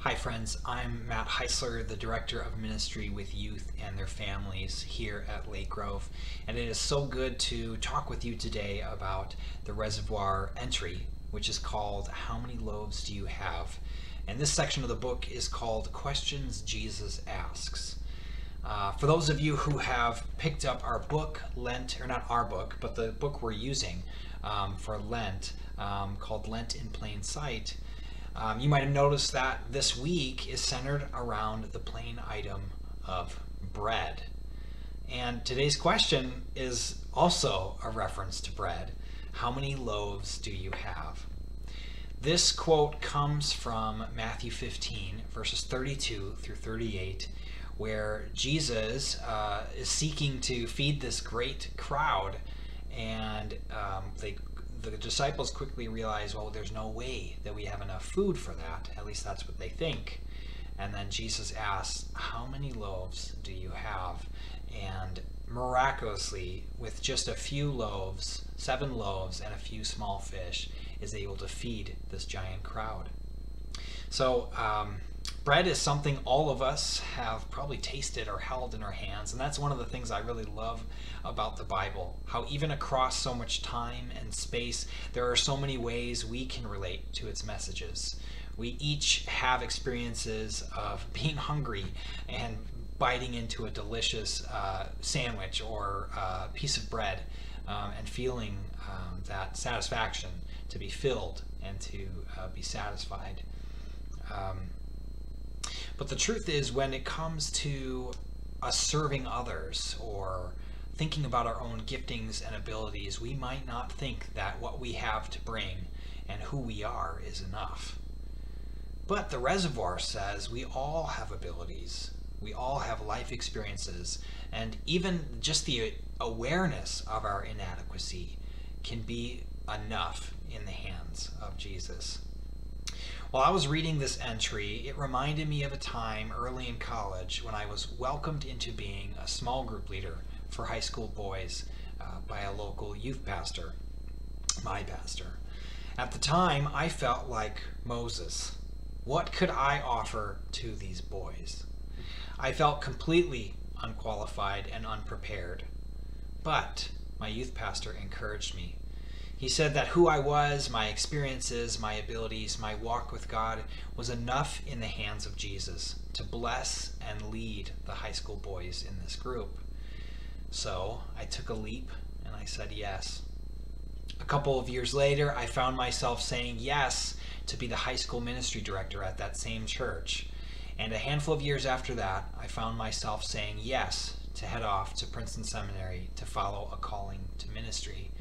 Hi friends, I'm Matt Heisler, the Director of Ministry with Youth and Their Families here at Lake Grove, and it is so good to talk with you today about the reservoir entry, which is called How Many Loaves Do You Have? And this section of the book is called Questions Jesus Asks. For those of you who have picked up our book, Lent, or not our book, but the book we're using for Lent, called Lent in Plain Sight, you might have noticed that this week is centered around the plain item of bread. And today's question is also a reference to bread. How many loaves do you have? This quote comes from Matthew 15, verses 32 through 38, where Jesus is seeking to feed this great crowd, and the disciples quickly realize, well, there's no way that we have enough food for that. At least that's what they think. And then Jesus asks, how many loaves do you have? And miraculously, with just a few loaves, 7 loaves and a few small fish, is able to feed this giant crowd. So bread is something all of us have probably tasted or held in our hands, and that's one of the things I really love about the Bible, how even across so much time and space, there are so many ways we can relate to its messages. We each have experiences of being hungry and biting into a delicious sandwich or piece of bread and feeling that satisfaction to be filled and to be satisfied. But the truth is, when it comes to us serving others or thinking about our own giftings and abilities, we might not think that what we have to bring and who we are is enough. But the reservoir says we all have abilities, we all have life experiences, and even just the awareness of our inadequacy can be enough in the hands of Jesus. While I was reading this entry, it reminded me of a time early in college when I was welcomed into being a small group leader for high school boys by a local youth pastor, my pastor. At the time, I felt like Moses. What could I offer to these boys? I felt completely unqualified and unprepared. But my youth pastor encouraged me. He said that who I was, my experiences, my abilities, my walk with God was enough in the hands of Jesus to bless and lead the high school boys in this group. So I took a leap and I said yes. A couple of years later, I found myself saying yes to be the high school ministry director at that same church. And a handful of years after that, I found myself saying yes to head off to Princeton Seminary to follow a calling to ministry.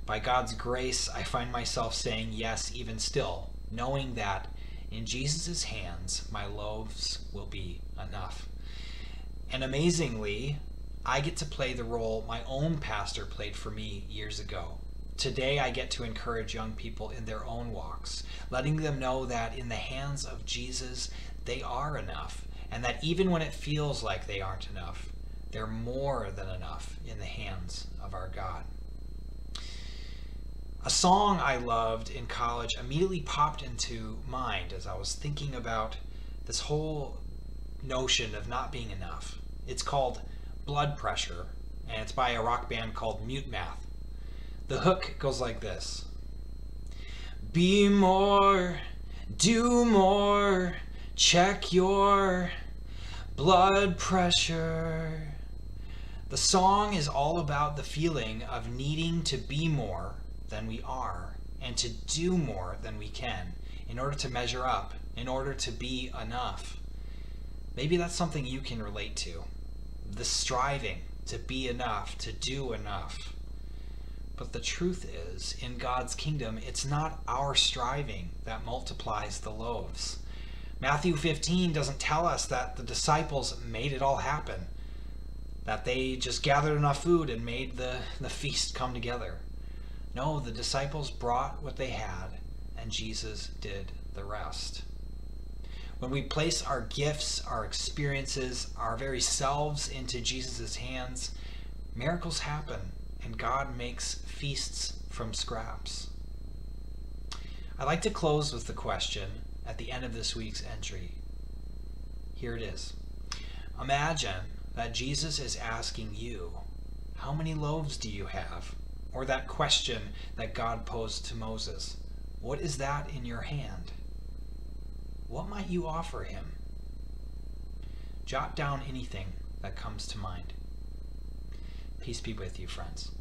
By God's grace, I find myself saying yes even still, knowing that in Jesus' hands, my loaves will be enough. And amazingly, I get to play the role my own pastor played for me years ago. Today, I get to encourage young people in their own walks, letting them know that in the hands of Jesus, they are enough, and that even when it feels like they aren't enough, they're more than enough in the hands of our God. A song I loved in college immediately popped into mind as I was thinking about this whole notion of not being enough. It's called Blood Pressure, and it's by a rock band called Mute Math. The hook goes like this. Be more, do more, check your blood pressure. The song is all about the feeling of needing to be more than we are and to do more than we can in order to measure up, in order to be enough. Maybe that's something you can relate to. The striving to be enough, to do enough. But the truth is, in God's kingdom, it's not our striving that multiplies the loaves. Matthew 15 doesn't tell us that the disciples made it all happen, that they just gathered enough food and made the feast come together. No, the disciples brought what they had, and Jesus did the rest. When we place our gifts, our experiences, our very selves into Jesus' hands, miracles happen, and God makes feasts from scraps. I like to close with the question, at the end of this week's entry. Here it is. Imagine that Jesus is asking you, how many loaves do you have? Or that question that God posed to Moses, what is that in your hand? What might you offer him? Jot down anything that comes to mind. Peace be with you, friends.